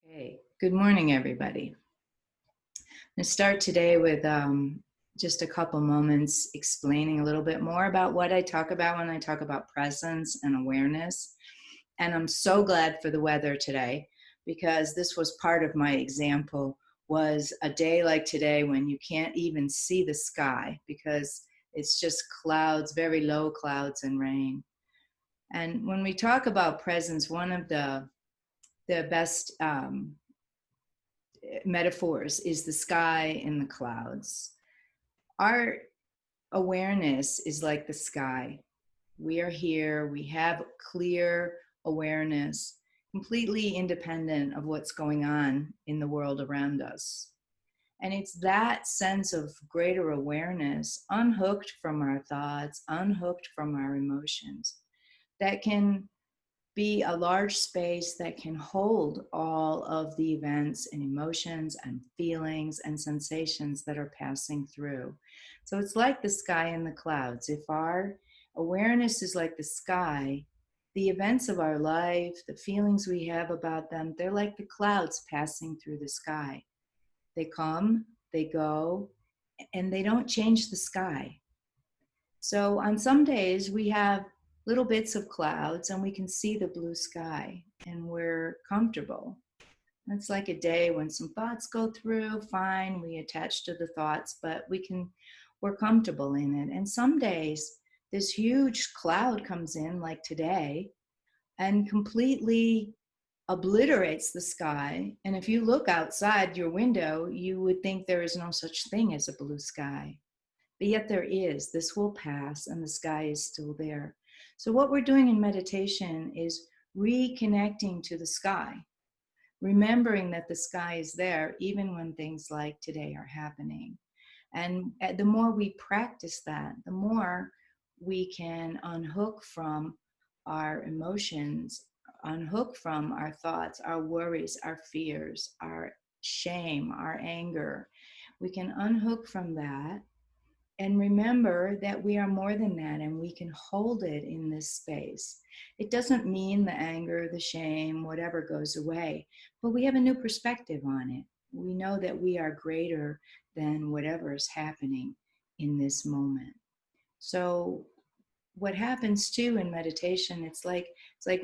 Okay, good morning, everybody. I'm going to start today with just a couple moments explaining a little bit more about what I talk about when I talk about presence and awareness. And I'm so glad for the weather today, because this was part of my example, was a day like today when you can't even see the sky because it's just clouds, very low clouds and rain. And when we talk about presence, one of the best metaphors is the sky and the clouds. Our awareness is like the sky. We are here, we have clear awareness, completely independent of what's going on in the world around us. And it's that sense of greater awareness, unhooked from our thoughts, unhooked from our emotions, that can be a large space that can hold all of the events and emotions and feelings and sensations that are passing through. So it's like the sky and the clouds. If our awareness is like the sky, the events of our life, the feelings we have about them, they're like the clouds passing through the sky. They come, they go, and they don't change the sky. So on some days we have little bits of clouds and we can see the blue sky and we're comfortable. It's like a day when some thoughts go through, fine, we attach to the thoughts, but we're comfortable in it. And some days this huge cloud comes in, like today, and completely obliterates the sky. And if you look outside your window, you would think there is no such thing as a blue sky. But yet there is. This will pass and the sky is still there. So what we're doing in meditation is reconnecting to the sky, remembering that the sky is there even when things like today are happening. And the more we practice that, the more we can unhook from our emotions, unhook from our thoughts, our worries, our fears, our shame, our anger. We can unhook from that and remember that we are more than that and we can hold it in this space. It doesn't mean the anger, the shame, whatever goes away, but we have a new perspective on it. We know that we are greater than whatever is happening in this moment. So what happens too in meditation, it's like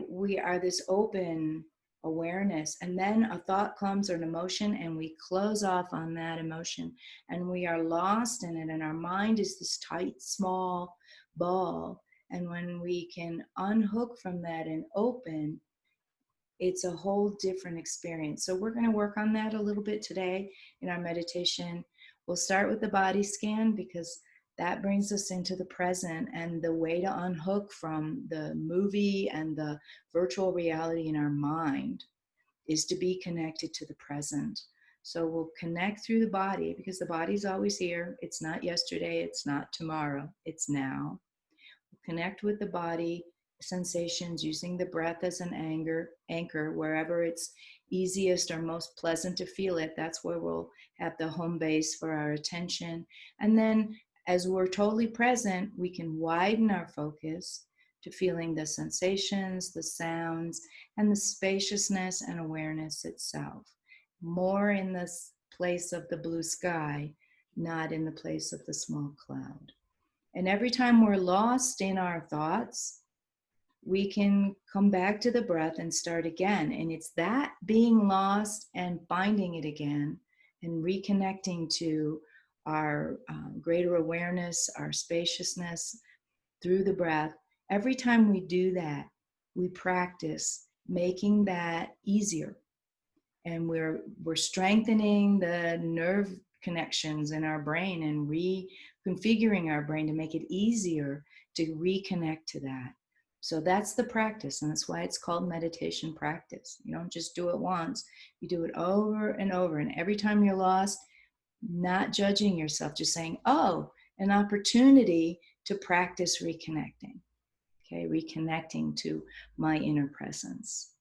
we are this open awareness, and then a thought comes or an emotion and we close off on that emotion and we are lost in it, and our mind is this tight small ball. And when we can unhook from that and open, it's a whole different experience. So we're going to work on that a little bit today in our meditation. We'll start with the body scan because that brings us into the present, and the way to unhook from the movie and the virtual reality in our mind is to be connected to the present. So we'll connect through the body because the body's always here. It's not yesterday, it's not tomorrow, it's now. We'll connect with the body sensations using the breath as an anchor wherever it's easiest or most pleasant to feel it. That's where we'll have the home base for our attention. And then as we're totally present, we can widen our focus to feeling the sensations, the sounds, and the spaciousness and awareness itself. More in this place of the blue sky, not in the place of the small cloud. And every time we're lost in our thoughts, we can come back to the breath and start again. And it's that being lost and finding it again and reconnecting to our greater awareness, our spaciousness through the breath. Every time we do that, we practice making that easier. And we're strengthening the nerve connections in our brain and reconfiguring our brain to make it easier to reconnect to that. So that's the practice, and that's why it's called meditation practice. You don't just do it once, you do it over and over. And every time you're lost, not judging yourself, just saying, oh, an opportunity to practice reconnecting. Okay, reconnecting to my inner presence.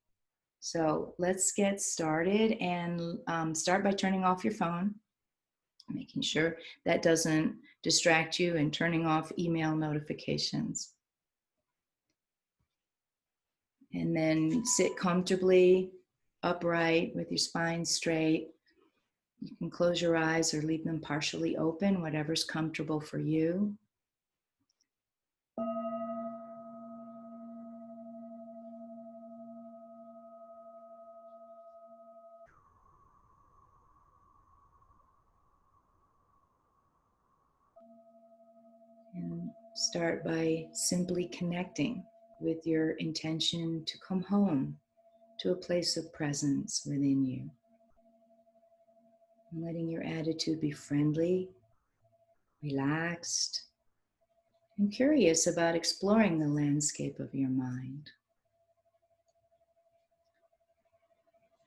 So let's get started, and start by turning off your phone, making sure that doesn't distract you, and turning off email notifications. And then sit comfortably upright with your spine straight. You can close your eyes or leave them partially open, whatever's comfortable for you. And start by simply connecting with your intention to come home to a place of presence within you. And letting your attitude be friendly, relaxed, and curious about exploring the landscape of your mind.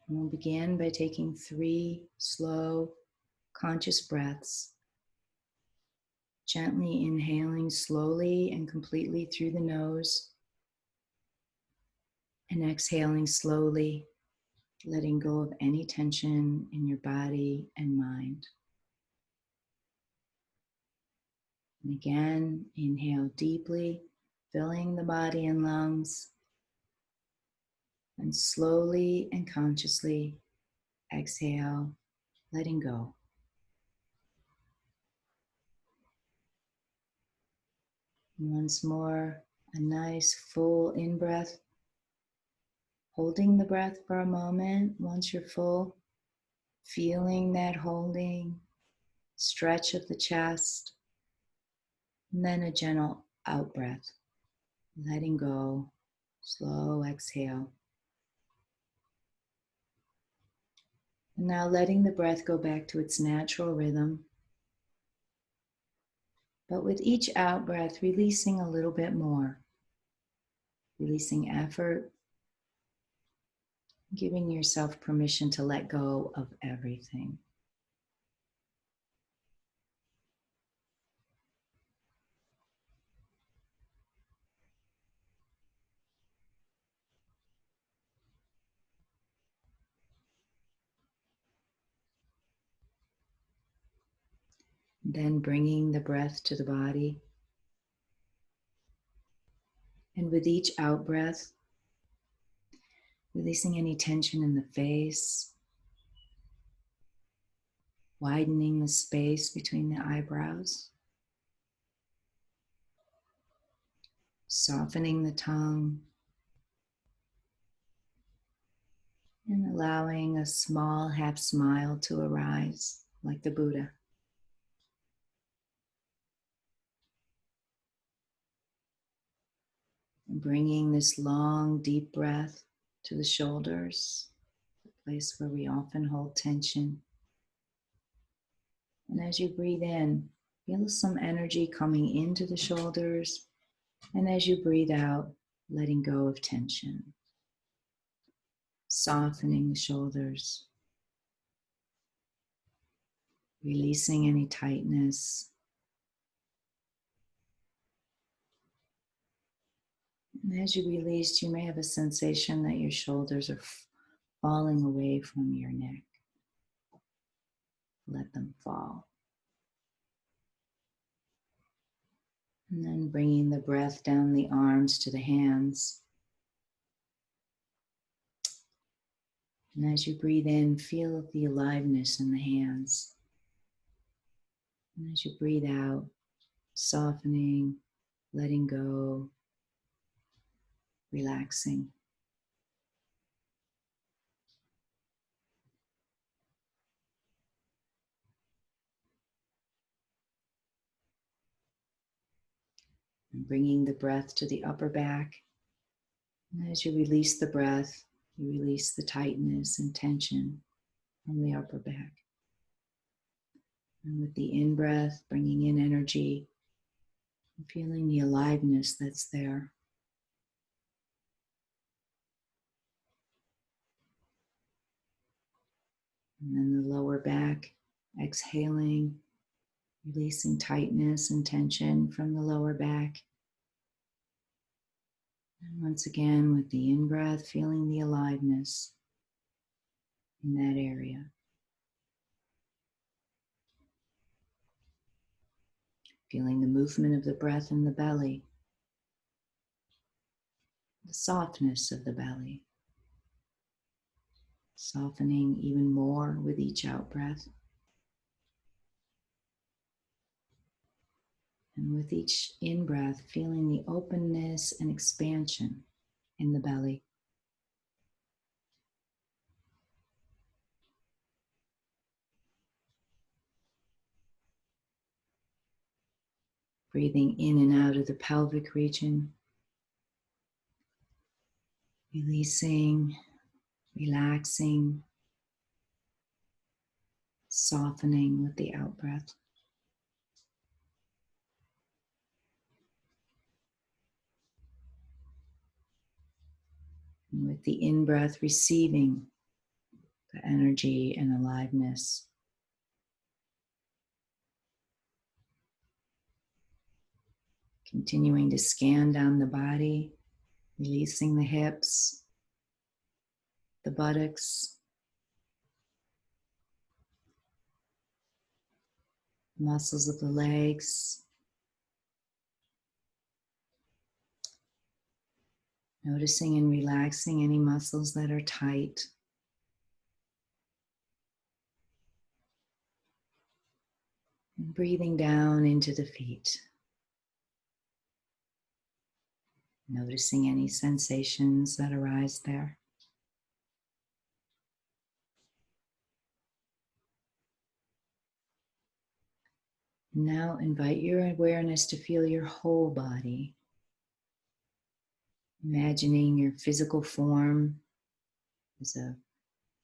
And we'll begin by taking 3 slow, conscious breaths, gently inhaling slowly and completely through the nose, and exhaling slowly, letting go of any tension in your body and mind. And again, inhale deeply, filling the body and lungs, and slowly and consciously exhale, letting go. And once more, a nice full in-breath, holding the breath for a moment. Once you're full, feeling that holding, stretch of the chest, and then a gentle out breath, letting go, slow exhale. And now letting the breath go back to its natural rhythm, but with each out breath, releasing a little bit more, releasing effort, giving yourself permission to let go of everything. Then bringing the breath to the body. And with each out breath, releasing any tension in the face, widening the space between the eyebrows, softening the tongue, and allowing a small half smile to arise like the Buddha. And bringing this long, deep breath to the shoulders, the place where we often hold tension. And as you breathe in, feel some energy coming into the shoulders. And as you breathe out, letting go of tension, softening the shoulders, releasing any tightness. And as you release, you may have a sensation that your shoulders are falling away from your neck. Let them fall. And then bringing the breath down the arms to the hands. And as you breathe in, feel the aliveness in the hands. And as you breathe out, softening, letting go, relaxing. And bringing the breath to the upper back. And as you release the breath, you release the tightness and tension from the upper back. And with the in-breath, bringing in energy, and feeling the aliveness that's there. And then the lower back, exhaling, releasing tightness and tension from the lower back. And once again, with the in-breath, feeling the aliveness in that area. Feeling the movement of the breath in the belly, the softness of the belly. softening even more with each out breath. And with each in-breath, feeling the openness and expansion in the belly. Breathing in and out of the pelvic region. Releasing, relaxing, softening with the out breath. And with the in-breath, receiving the energy and aliveness. Continuing to scan down the body, releasing the hips, the buttocks, muscles of the legs. Noticing and relaxing any muscles that are tight. And breathing down into the feet. Noticing any sensations that arise there. Now invite your awareness to feel your whole body. Imagining your physical form as a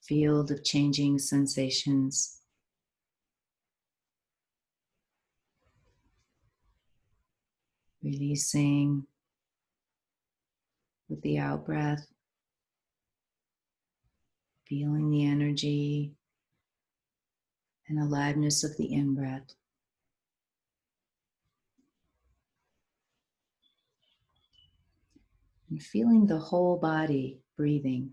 field of changing sensations. Releasing with the out breath. Feeling the energy and aliveness of the in breath. And feeling the whole body breathing.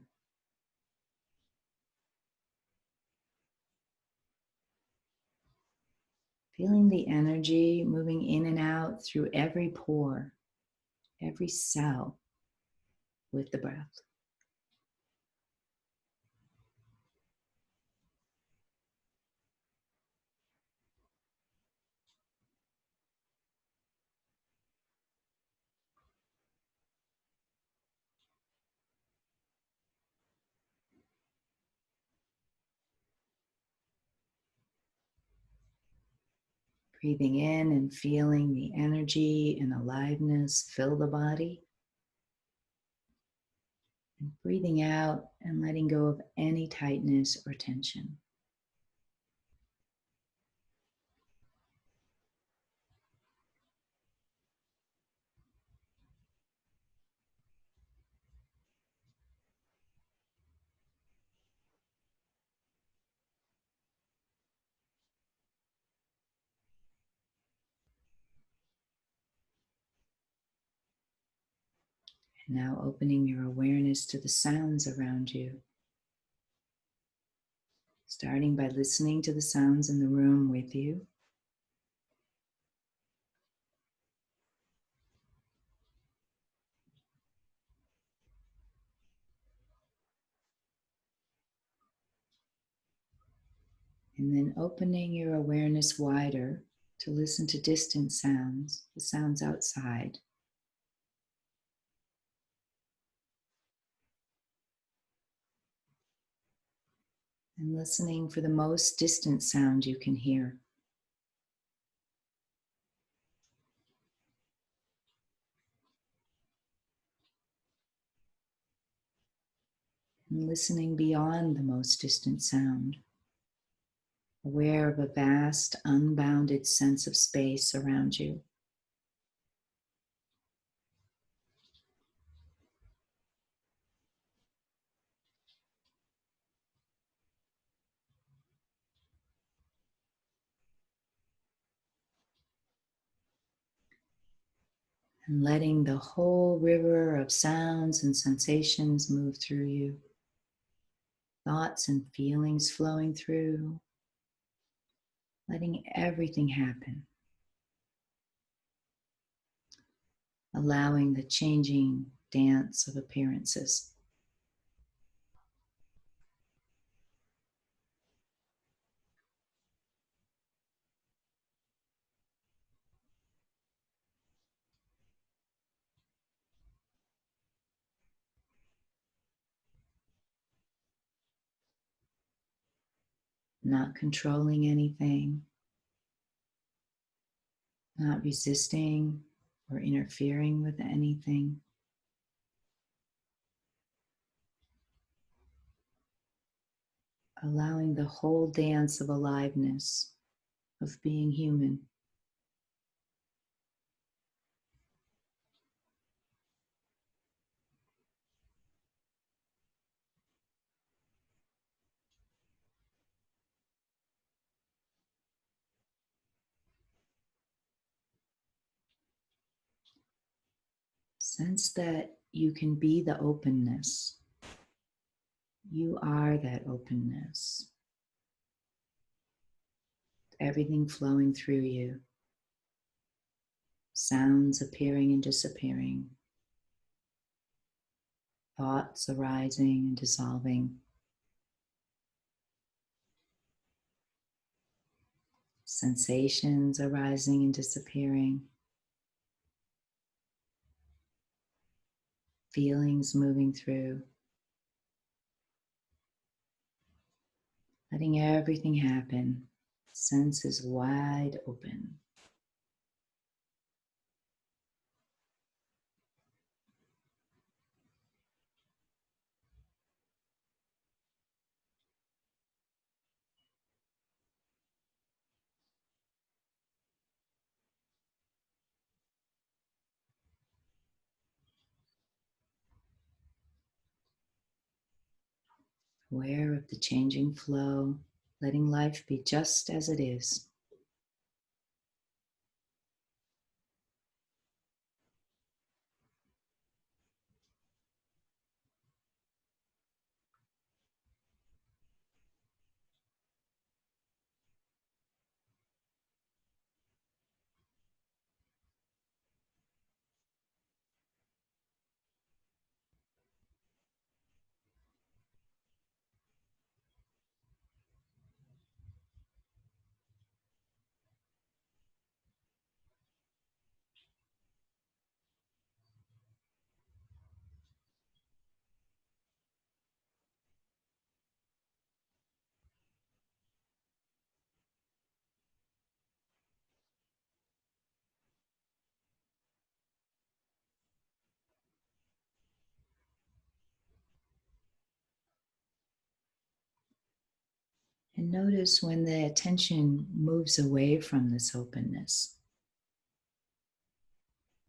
Feeling the energy moving in and out through every pore, every cell with the breath. Breathing in and feeling the energy and aliveness fill the body. And breathing out and letting go of any tightness or tension. And now opening your awareness to the sounds around you. Starting by listening to the sounds in the room with you. And then opening your awareness wider to listen to distant sounds, the sounds outside. And listening for the most distant sound you can hear. And listening beyond the most distant sound. Aware of a vast, unbounded sense of space around you. And letting the whole river of sounds and sensations move through you. Thoughts and feelings flowing through. Letting everything happen. Allowing the changing dance of appearances. not controlling anything, not resisting or interfering with anything. Allowing the whole dance of aliveness, of being human. Sense that you can be the openness. You are that openness. Everything flowing through you. Sounds appearing and disappearing. Thoughts arising and dissolving. Sensations arising and disappearing. Feelings moving through. Letting everything happen. Senses wide open. Aware of the changing flow, letting life be just as it is. And notice when the attention moves away from this openness.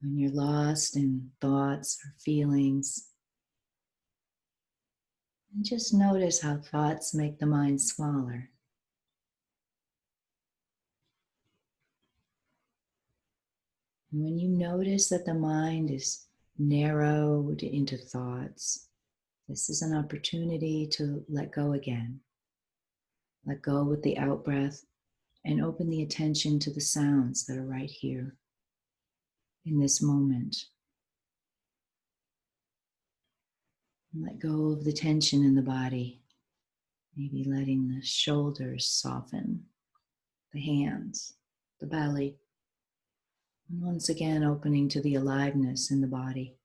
When you're lost in thoughts or feelings, and just notice how thoughts make the mind smaller. And when you notice that the mind is narrowed into thoughts, this is an opportunity to let go again. Let go with the out breath and open the attention to the sounds that are right here in this moment. And let go of the tension in the body, maybe letting the shoulders soften, the hands, the belly, and once again opening to the aliveness in the body.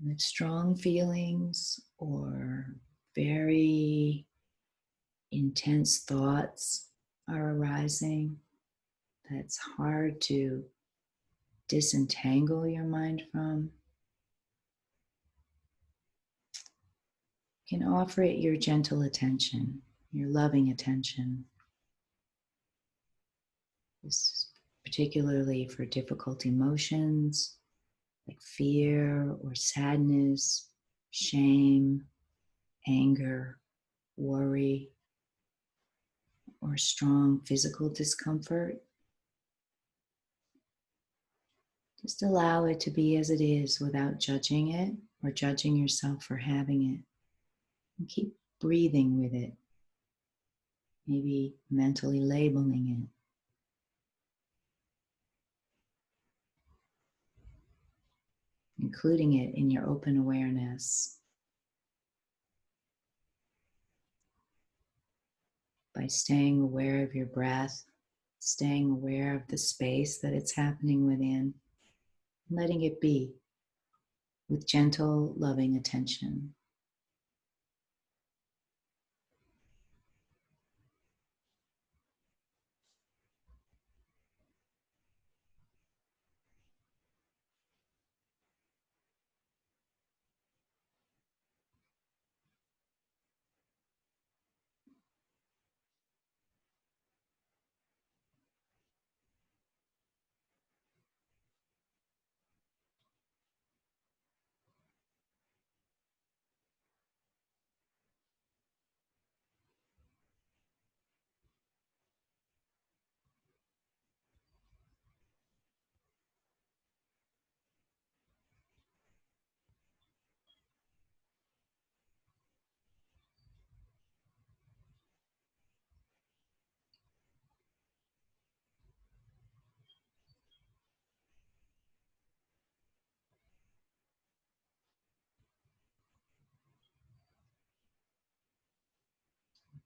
And if strong feelings or very intense thoughts are arising, that's hard to disentangle your mind from, you can offer it your gentle attention, your loving attention. This is particularly for difficult emotions like fear or sadness, shame, anger, worry, or strong physical discomfort. Just allow it to be as it is without judging it or judging yourself for having it. And keep breathing with it, maybe mentally labeling it. Including it in your open awareness by staying aware of your breath, staying aware of the space that it's happening within, letting it be with gentle, loving attention.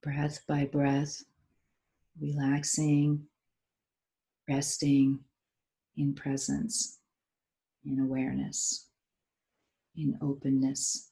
Breath by breath, relaxing, resting in presence, in awareness, in openness.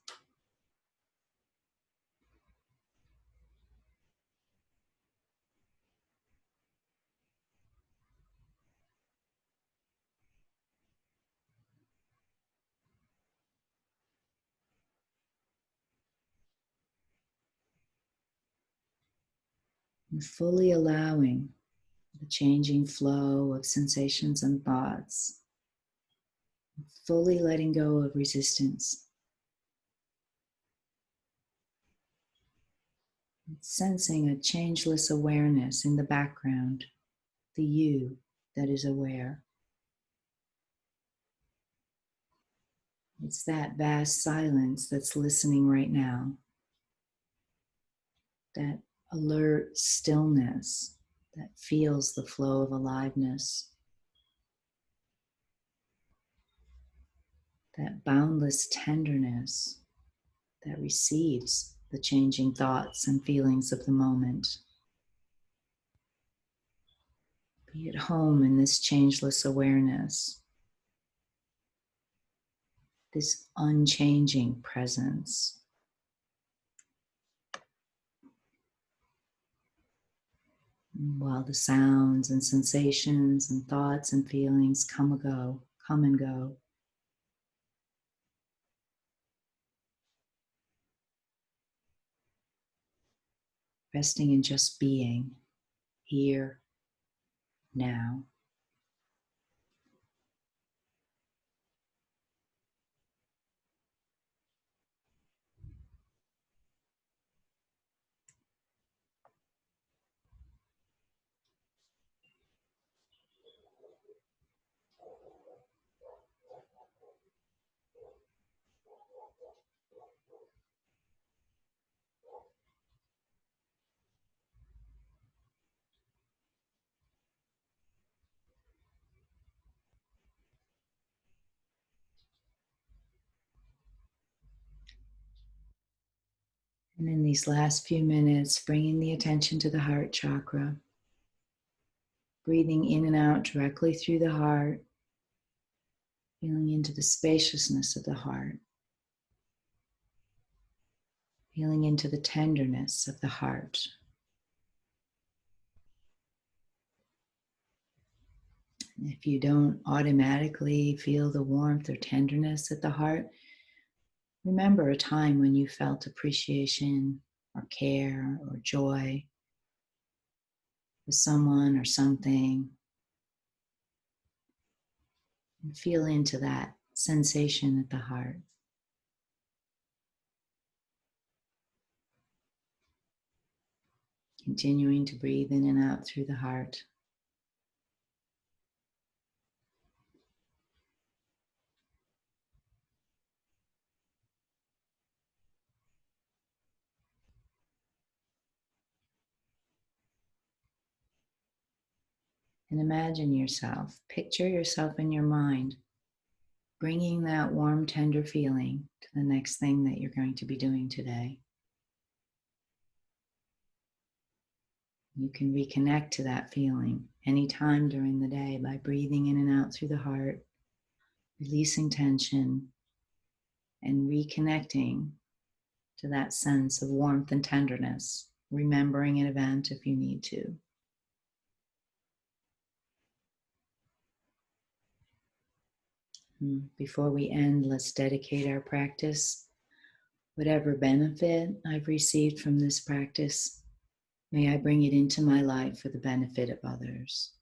And fully allowing the changing flow of sensations and thoughts, fully letting go of resistance, sensing a changeless awareness in the background, the you that is aware. It's that vast silence that's listening right now, that alert stillness that feels the flow of aliveness, that boundless tenderness that receives the changing thoughts and feelings of the moment. Be at home in this changeless awareness, this unchanging presence. While the sounds and sensations and thoughts and feelings come and go. Resting in just being here, now. And in these last few minutes, bringing the attention to the heart chakra, breathing in and out directly through the heart, feeling into the spaciousness of the heart, feeling into the tenderness of the heart. If you don't automatically feel the warmth or tenderness at the heart, remember a time when you felt appreciation or care or joy with someone or something, and feel into that sensation at the heart. Continuing to breathe in and out through the heart. And imagine yourself, picture yourself in your mind, bringing that warm, tender feeling to the next thing that you're going to be doing today. You can reconnect to that feeling anytime during the day by breathing in and out through the heart, releasing tension, and reconnecting to that sense of warmth and tenderness, remembering an event if you need to. Before we end, let's dedicate our practice. Whatever benefit I've received from this practice, may I bring it into my life for the benefit of others.